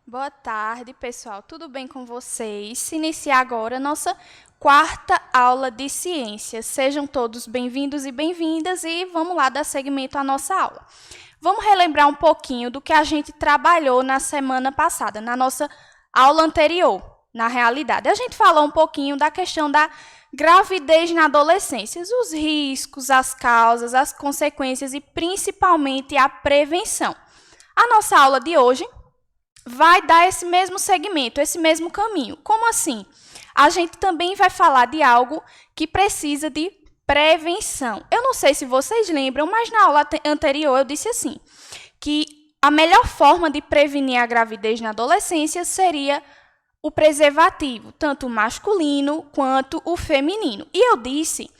Boa tarde, pessoal. Tudo bem com vocês? Se inicia agora a nossa quarta aula de ciências. Sejam todos bem-vindos e bem-vindas e vamos lá dar seguimento à nossa aula. Vamos relembrar um pouquinho do que a gente trabalhou na semana passada, na nossa aula anterior, na realidade. A gente falou um pouquinho da questão da gravidez na adolescência, os riscos, as causas, as consequências e principalmente a prevenção. A nossa aula de hoje vai dar esse mesmo segmento, esse mesmo caminho. Como assim? A gente também vai falar de algo que precisa de prevenção. Eu não sei se vocês lembram, mas na aula anterior eu disse assim, que a melhor forma de prevenir a gravidez na adolescência seria o preservativo, tanto o masculino quanto o feminino. E eu disse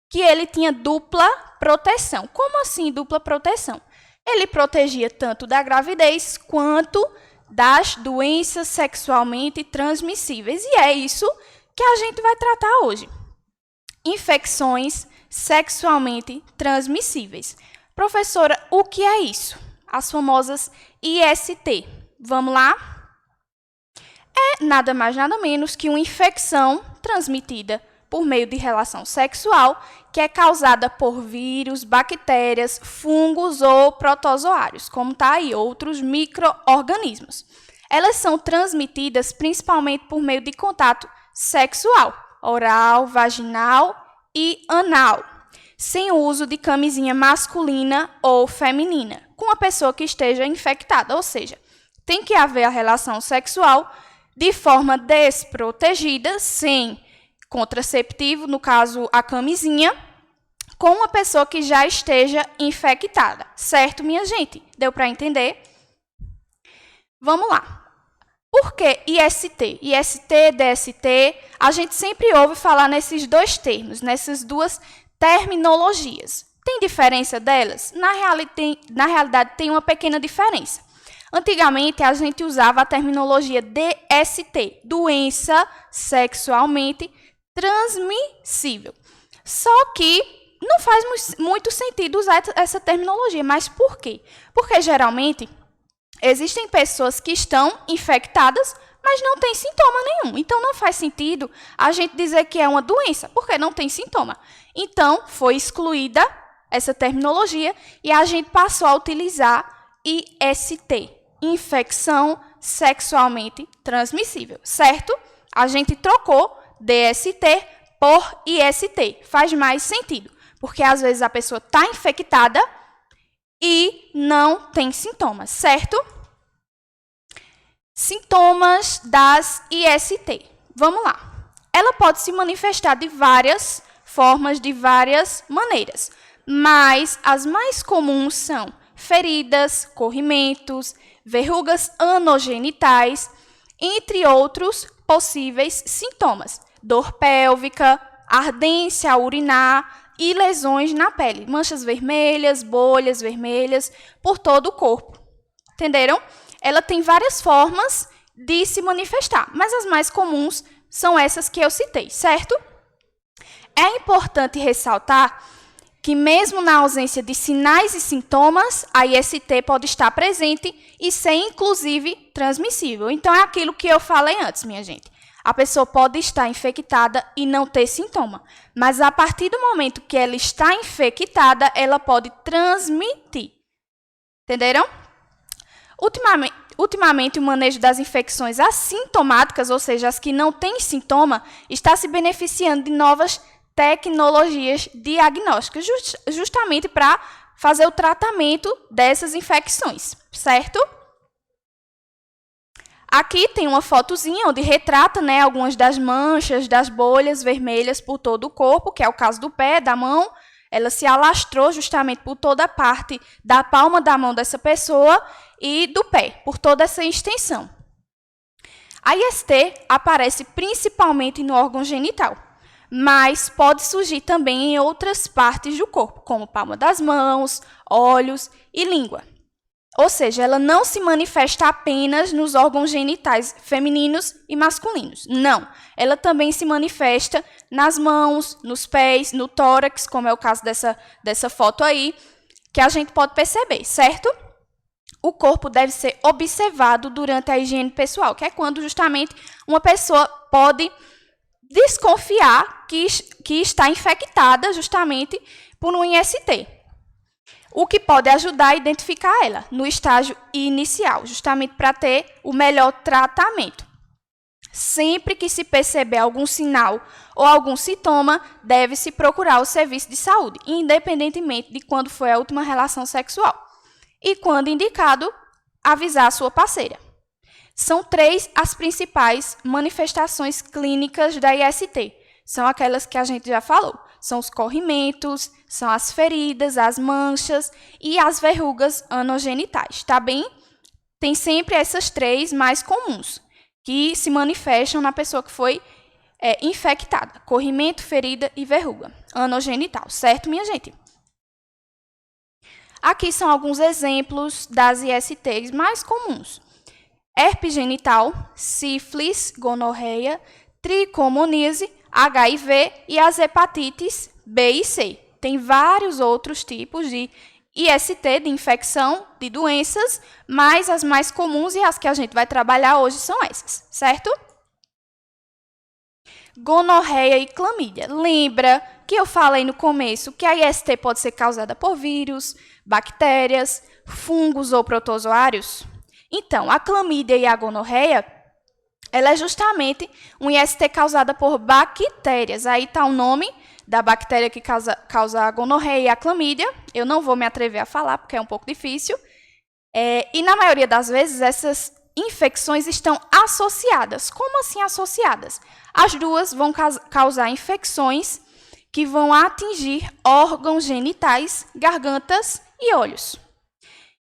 que ele tinha dupla proteção. Como assim dupla proteção? Ele protegia tanto da gravidez quanto das doenças sexualmente transmissíveis. E é isso que a gente vai tratar hoje. Infecções sexualmente transmissíveis. Professora, o que é isso? As famosas IST. Vamos lá? É nada mais, nada menos que uma infecção transmitida por meio de relação sexual que é causada por vírus, bactérias, fungos ou protozoários, como está aí, outros micro-organismos. Elas são transmitidas principalmente por meio de contato sexual, oral, vaginal e anal, sem o uso de camisinha masculina ou feminina, com a pessoa que esteja infectada, ou seja, tem que haver a relação sexual de forma desprotegida, sem contraceptivo, no caso a camisinha, com uma pessoa que já esteja infectada. Certo, minha gente? Deu para entender? Vamos lá. Por que IST? IST, DST, a gente sempre ouve falar nesses dois termos, nessas duas terminologias. Tem diferença delas? Na realidade, tem uma pequena diferença. Antigamente, a gente usava a terminologia DST, doença sexualmente transmissível. Só que não faz muito sentido usar essa terminologia. Mas por quê? Porque, geralmente, existem pessoas que estão infectadas, mas não têm sintoma nenhum. Então, não faz sentido a gente dizer que é uma doença, porque não tem sintoma. Então, foi excluída essa terminologia e a gente passou a utilizar IST, infecção sexualmente transmissível, certo? A gente trocou DST por IST. Faz mais sentido, porque às vezes a pessoa está infectada e não tem sintomas, certo? Sintomas das IST. Vamos lá. Ela pode se manifestar de várias formas, de várias maneiras, mas as mais comuns são feridas, corrimentos, verrugas anogenitais, entre outros possíveis sintomas. Dor pélvica, ardência ao urinar e lesões na pele, manchas vermelhas, bolhas vermelhas por todo o corpo. Entenderam? Ela tem várias formas de se manifestar, mas as mais comuns são essas que eu citei, certo? É importante ressaltar que mesmo na ausência de sinais e sintomas, a IST pode estar presente e ser, inclusive, transmissível. Então, é aquilo que eu falei antes, minha gente. A pessoa pode estar infectada e não ter sintoma, mas a partir do momento que ela está infectada, ela pode transmitir. Entenderam? Ultimamente, o manejo das infecções assintomáticas, ou seja, as que não têm sintoma, está se beneficiando de novas tecnologias diagnósticas, justamente para fazer o tratamento dessas infecções, certo? Aqui tem uma fotozinha onde retrata, né, algumas das manchas, das bolhas vermelhas por todo o corpo, que é o caso do pé, da mão. Ela se alastrou justamente por toda a parte da palma da mão dessa pessoa e do pé, por toda essa extensão. A IST aparece principalmente no órgão genital, mas pode surgir também em outras partes do corpo, como palma das mãos, olhos e língua. Ou seja, ela não se manifesta apenas nos órgãos genitais femininos e masculinos. Não, ela também se manifesta nas mãos, nos pés, no tórax, como é o caso dessa foto aí, que a gente pode perceber, certo? o corpo deve ser observado durante a higiene pessoal, que é quando justamente uma pessoa pode desconfiar que está infectada justamente por um IST, o que pode ajudar a identificar ela no estágio inicial, justamente para ter o melhor tratamento. Sempre que se perceber algum sinal ou algum sintoma, deve-se procurar o serviço de saúde, independentemente de quando foi a última relação sexual. E, quando indicado, avisar a sua parceira. São 3 as principais manifestações clínicas da IST. São aquelas que a gente já falou. São os corrimentos, são as feridas, as manchas e as verrugas anogenitais, tá bem? Tem sempre essas 3 mais comuns, que se manifestam na pessoa que foi infectada. Corrimento, ferida e verruga anogenital, certo, minha gente? Aqui são alguns exemplos das ISTs mais comuns. Herpes genital, sífilis, gonorreia, tricomoníase, HIV e as hepatites B e C. Tem vários outros tipos de IST, de infecção, de doenças, mas as mais comuns e as que a gente vai trabalhar hoje são essas, certo? Gonorreia e clamídia. Lembra que eu falei no começo que a IST pode ser causada por vírus, bactérias, fungos ou protozoários? Então, a clamídia e a gonorreia, ela é justamente um IST causada por bactérias. Aí está o nome da bactéria que causa a gonorreia e a clamídia. Eu não vou me atrever a falar, porque é um pouco difícil. E, na maioria das vezes, essas infecções estão associadas. Como assim associadas? As duas vão causar infecções que vão atingir órgãos genitais, gargantas e olhos.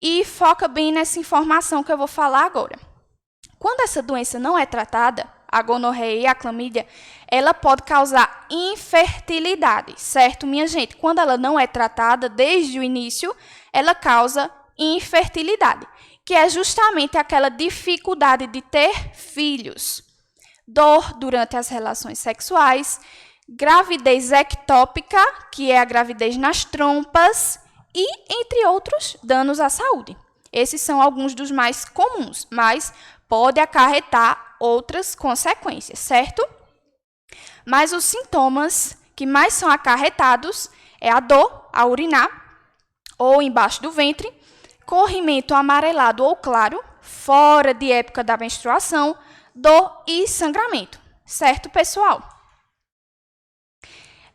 E foca bem nessa informação que eu vou falar agora. Quando essa doença não é tratada, a gonorreia e a clamídia, ela pode causar infertilidade, certo, minha gente? Quando ela não é tratada desde o início, ela causa infertilidade, que é justamente aquela dificuldade de ter filhos, dor durante as relações sexuais, gravidez ectópica, que é a gravidez nas trompas, e entre outros danos à saúde. Esses são alguns dos mais comuns, mas pode acarretar outras consequências, certo? Mas os sintomas que mais são acarretados é a dor ao urinar ou embaixo do ventre, corrimento amarelado ou claro, fora de época da menstruação, dor e sangramento, certo, pessoal?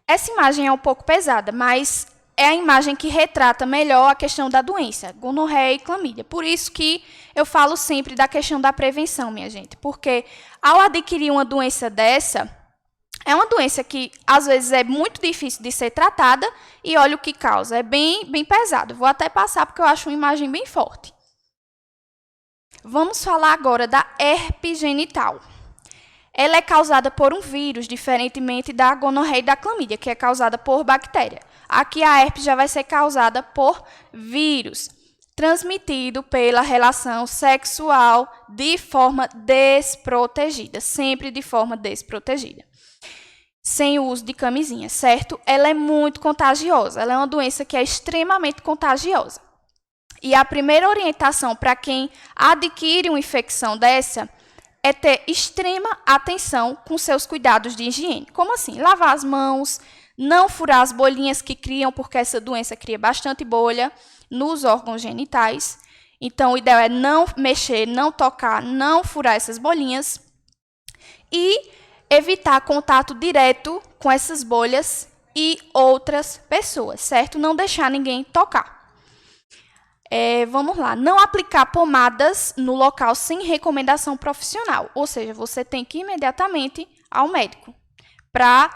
Essa imagem é um pouco pesada, mas é a imagem que retrata melhor a questão da doença, gonorreia e clamídia. Por isso que eu falo sempre da questão da prevenção, minha gente. Porque ao adquirir uma doença dessa, é uma doença que às vezes é muito difícil de ser tratada e olha o que causa. É bem pesado. Vou até passar porque eu acho uma imagem bem forte. Vamos falar agora da herpes genital. Ela é causada por um vírus, diferentemente da gonorreia e da clamídia, que é causada por bactéria. Aqui a herpes já vai ser causada por vírus, transmitido pela relação sexual de forma desprotegida, sempre de forma desprotegida, sem o uso de camisinha, certo? Ela é muito contagiosa, ela é uma doença que é extremamente contagiosa. E a primeira orientação para quem adquire uma infecção dessa é ter extrema atenção com seus cuidados de higiene. Como assim? Lavar as mãos, não furar as bolinhas que criam, porque essa doença cria bastante bolha nos órgãos genitais. Então, o ideal é não mexer, não tocar, não furar essas bolinhas. E evitar contato direto com essas bolhas e outras pessoas, certo? Não deixar ninguém tocar. Vamos lá, não aplicar pomadas no local sem recomendação profissional, ou seja, você tem que ir imediatamente ao médico para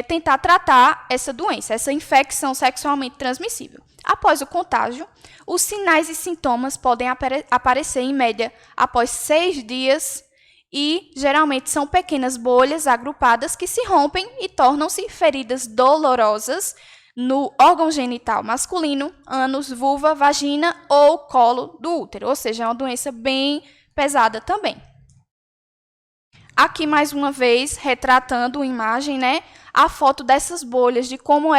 tentar tratar essa doença, essa infecção sexualmente transmissível. Após o contágio, os sinais e sintomas podem aparecer em média após 6 dias e geralmente são pequenas bolhas agrupadas que se rompem e tornam-se feridas dolorosas no órgão genital masculino, ânus, vulva, vagina ou colo do útero, ou seja, é uma doença bem pesada também. Aqui, mais uma vez, retratando a imagem, né, a foto dessas bolhas, de como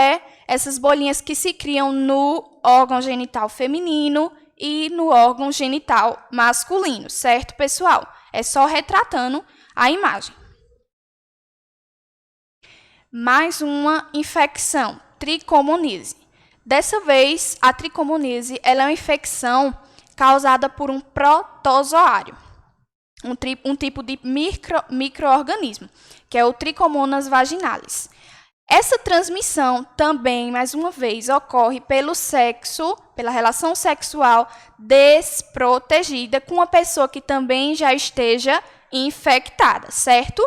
essas bolinhas que se criam no órgão genital feminino e no órgão genital masculino, certo, pessoal? É só retratando a imagem. Mais uma infecção, tricomonise. Dessa vez, a tricomonise ela é uma infecção causada por um protozoário, um tipo de micro-organismo, que é o Trichomonas vaginalis. Essa transmissão também, mais uma vez, ocorre pelo sexo, pela relação sexual desprotegida com uma pessoa que também já esteja infectada, certo?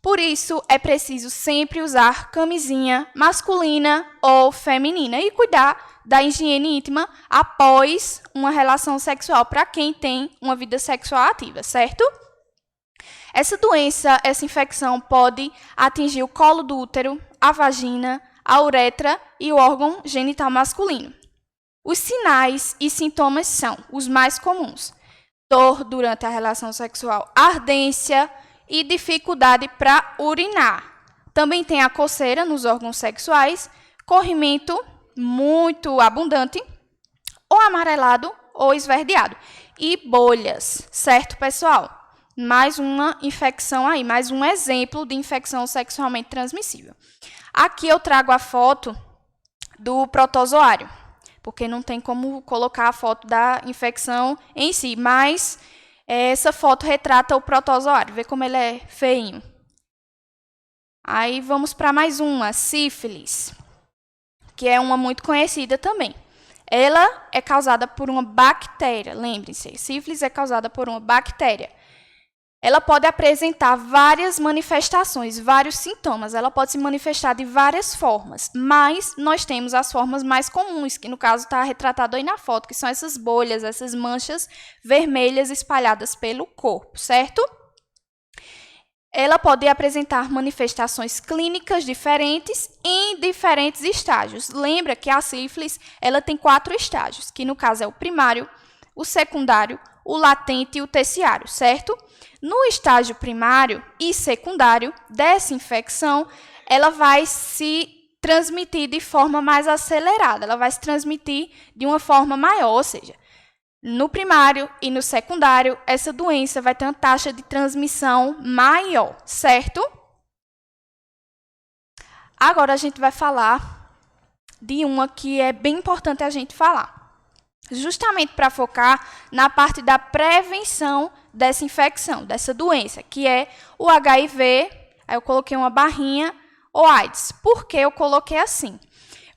Por isso, é preciso sempre usar camisinha masculina ou feminina e cuidar da higiene íntima após uma relação sexual para quem tem uma vida sexual ativa, certo? Essa doença, essa infecção pode atingir o colo do útero, a vagina, a uretra e o órgão genital masculino. Os sinais e sintomas são os mais comuns: dor durante a relação sexual, ardência e dificuldade para urinar. Também tem a coceira nos órgãos sexuais, corrimento muito abundante, ou amarelado ou esverdeado, e bolhas, certo, pessoal? Mais uma infecção aí, mais um exemplo de infecção sexualmente transmissível. Aqui eu trago a foto do protozoário, porque não tem como colocar a foto da infecção em si, mas essa foto retrata o protozoário, vê como ele é feinho. Aí vamos para mais uma, sífilis, que é uma muito conhecida também. Ela é causada por uma bactéria, lembrem-se, sífilis é causada por uma bactéria. Ela pode apresentar várias manifestações, vários sintomas. Ela pode se manifestar de várias formas, mas nós temos as formas mais comuns, que no caso está retratado aí na foto, que são essas bolhas, essas manchas vermelhas espalhadas pelo corpo, certo? Ela pode apresentar manifestações clínicas diferentes em diferentes estágios. Lembra que a sífilis ela tem 4 estágios, que no caso é o primário, o secundário, o latente e o terciário, certo? No estágio primário e secundário dessa infecção, ela vai se transmitir de forma mais acelerada, ela vai se transmitir de uma forma maior, ou seja, no primário e no secundário, essa doença vai ter uma taxa de transmissão maior, certo? Agora a gente vai falar de uma que é bem importante a gente falar, justamente para focar na parte da prevenção dessa infecção, dessa doença, que é o HIV, aí eu coloquei uma barrinha, ou AIDS. Por que eu coloquei assim?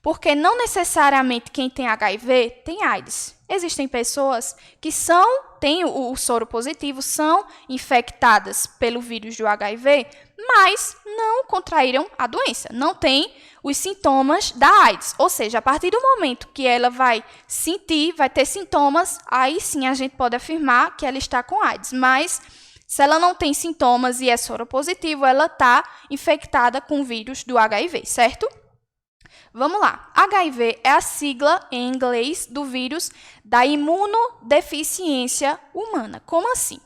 Porque não necessariamente quem tem HIV tem AIDS. Existem pessoas que têm o soro positivo, são infectadas pelo vírus do HIV, mas não contraíram a doença, não têm os sintomas da AIDS. Ou seja, a partir do momento que ela vai sentir, vai ter sintomas, aí sim a gente pode afirmar que ela está com AIDS. Mas se ela não tem sintomas e é soro positivo, ela está infectada com o vírus do HIV, certo? Vamos lá. HIV é a sigla em inglês do vírus da imunodeficiência humana. Como assim?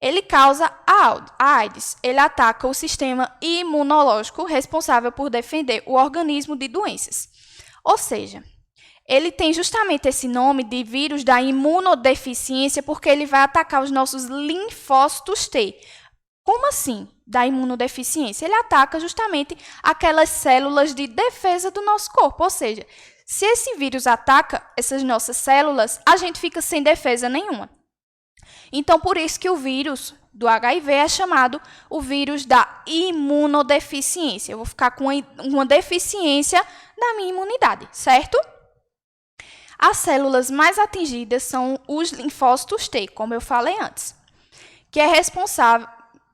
Ele causa a AIDS. Ele ataca o sistema imunológico responsável por defender o organismo de doenças. Ou seja, ele tem justamente esse nome de vírus da imunodeficiência porque ele vai atacar os nossos linfócitos T. Como assim, da imunodeficiência? Ele ataca justamente aquelas células de defesa do nosso corpo. Ou seja, se esse vírus ataca essas nossas células, a gente fica sem defesa nenhuma. Então, por isso que o vírus do HIV é chamado o vírus da imunodeficiência. Eu vou ficar com uma deficiência da minha imunidade, certo? As células mais atingidas são os linfócitos T, como eu falei antes, que é responsável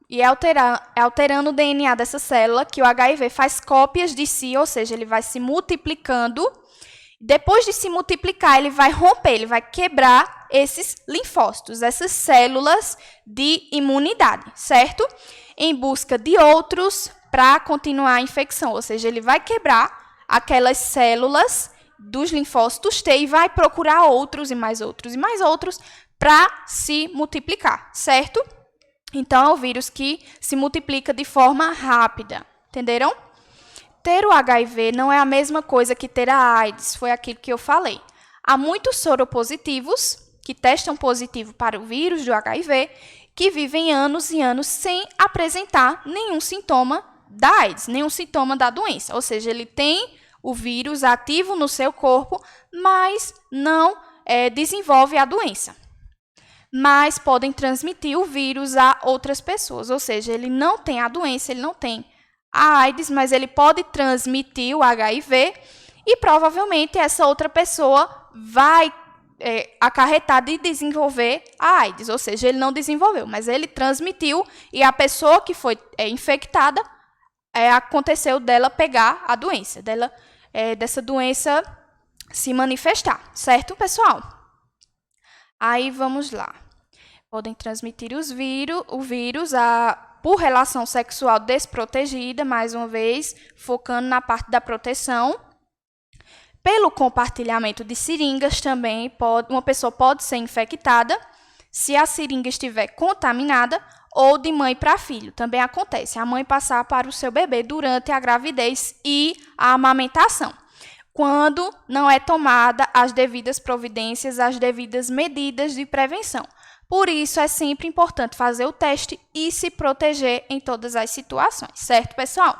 e alterando o DNA dessa célula, que o HIV faz cópias de si, ou seja, ele vai se multiplicando. Depois de se multiplicar, ele vai romper, ele vai quebrar esses linfócitos, essas células de imunidade, certo? Em busca de outros para continuar a infecção, ou seja, ele vai quebrar aquelas células dos linfócitos T e vai procurar outros e mais outros e mais outros para se multiplicar, certo? Então, é o vírus que se multiplica de forma rápida, entenderam? Ter o HIV não é a mesma coisa que ter a AIDS, foi aquilo que eu falei. Há muitos soropositivos que testam positivo para o vírus do HIV, que vivem anos e anos sem apresentar nenhum sintoma da AIDS, nenhum sintoma da doença. Ou seja, ele tem o vírus ativo no seu corpo, mas não desenvolve a doença. Mas podem transmitir o vírus a outras pessoas. Ou seja, ele não tem a doença, ele não tem a AIDS, mas ele pode transmitir o HIV e provavelmente essa outra pessoa vai acarretar de desenvolver a AIDS. Ou seja, ele não desenvolveu, mas ele transmitiu e a pessoa que foi infectada, aconteceu dela pegar a doença, dessa doença se manifestar, certo, pessoal? Aí vamos lá. Podem transmitir o vírus por relação sexual desprotegida, mais uma vez, focando na parte da proteção. Pelo compartilhamento de seringas também, uma pessoa pode ser infectada se a seringa estiver contaminada ou de mãe para filho. Também acontece a mãe passar para o seu bebê durante a gravidez e a amamentação, quando não é tomada as devidas providências, as devidas medidas de prevenção. Por isso, é sempre importante fazer o teste e se proteger em todas as situações, certo, pessoal?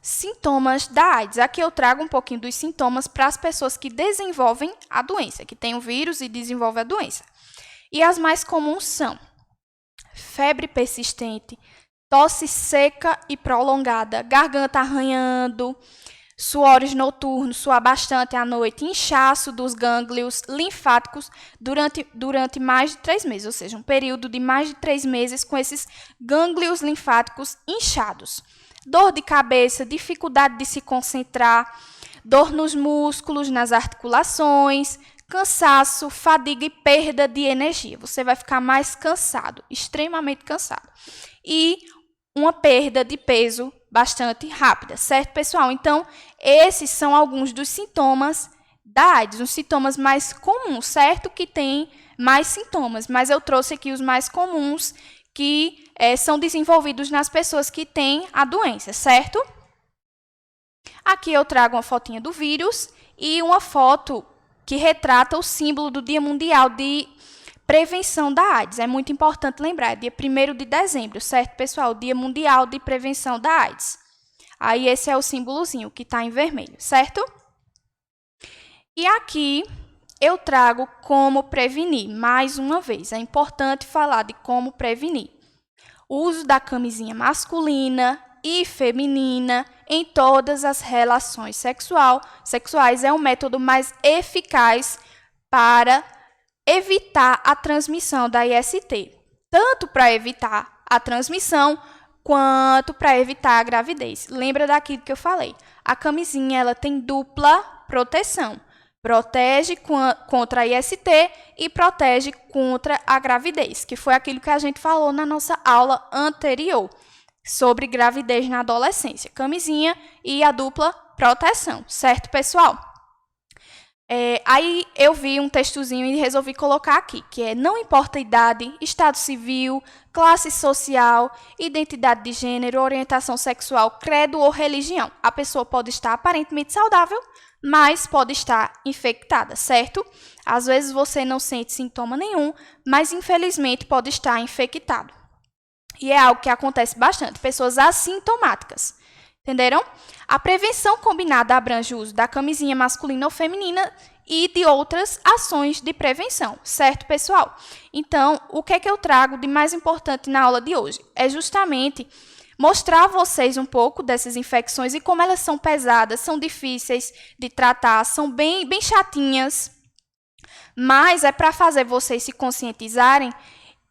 Sintomas da AIDS. Aqui eu trago um pouquinho dos sintomas para as pessoas que desenvolvem a doença, que têm o vírus e desenvolvem a doença. E as mais comuns são febre persistente, tosse seca e prolongada, garganta arranhando, suores noturnos, suar bastante à noite, inchaço dos gânglios linfáticos durante mais de 3 meses, ou seja, um período de mais de 3 meses com esses gânglios linfáticos inchados. Dor de cabeça, dificuldade de se concentrar, dor nos músculos, nas articulações, cansaço, fadiga e perda de energia. Você vai ficar mais cansado, extremamente cansado. E uma perda de peso bastante rápida, certo, pessoal? Então, esses são alguns dos sintomas da AIDS, os sintomas mais comuns, certo? Que tem mais sintomas, mas eu trouxe aqui os mais comuns que são desenvolvidos nas pessoas que têm a doença, certo? Aqui eu trago uma fotinha do vírus e uma foto que retrata o símbolo do Dia Mundial de Prevenção da AIDS. É muito importante lembrar, é dia 1º de dezembro, certo, pessoal? Dia Mundial de Prevenção da AIDS. Aí esse é o símbolozinho que está em vermelho, certo? E aqui eu trago como prevenir. Mais uma vez, é importante falar de como prevenir. O uso da camisinha masculina e feminina em todas as relações sexuais é um método mais eficaz para evitar a transmissão da IST. Tanto para evitar a transmissão, quanto para evitar a gravidez. Lembra daquilo que eu falei? A camisinha ela tem dupla proteção. Protege contra a IST e protege contra a gravidez, que foi aquilo que a gente falou na nossa aula anterior, sobre gravidez na adolescência. Camisinha e a dupla proteção, certo, pessoal? Aí eu vi um textozinho e resolvi colocar aqui, que é: não importa a idade, estado civil, classe social, identidade de gênero, orientação sexual, credo ou religião. A pessoa pode estar aparentemente saudável, mas pode estar infectada, certo? Às vezes você não sente sintoma nenhum, mas infelizmente pode estar infectado. E é algo que acontece bastante, pessoas assintomáticas. Entenderam? A prevenção combinada abrange o uso da camisinha masculina ou feminina e de outras ações de prevenção, certo, pessoal? Então, o que é que eu trago de mais importante na aula de hoje? É justamente mostrar a vocês um pouco dessas infecções e como elas são pesadas, são difíceis de tratar, são bem chatinhas, mas é para fazer vocês se conscientizarem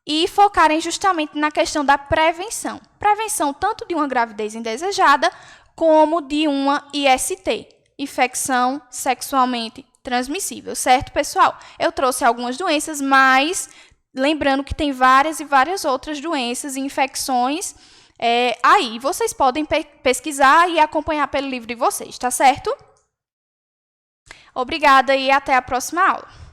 e focarem justamente na questão da prevenção. Prevenção tanto de uma gravidez indesejada como de uma IST, infecção sexualmente transmissível, certo, pessoal? Eu trouxe algumas doenças, mas lembrando que tem várias e várias outras doenças e infecções aí. Vocês podem pesquisar e acompanhar pelo livro de vocês, tá certo? Obrigada e até a próxima aula.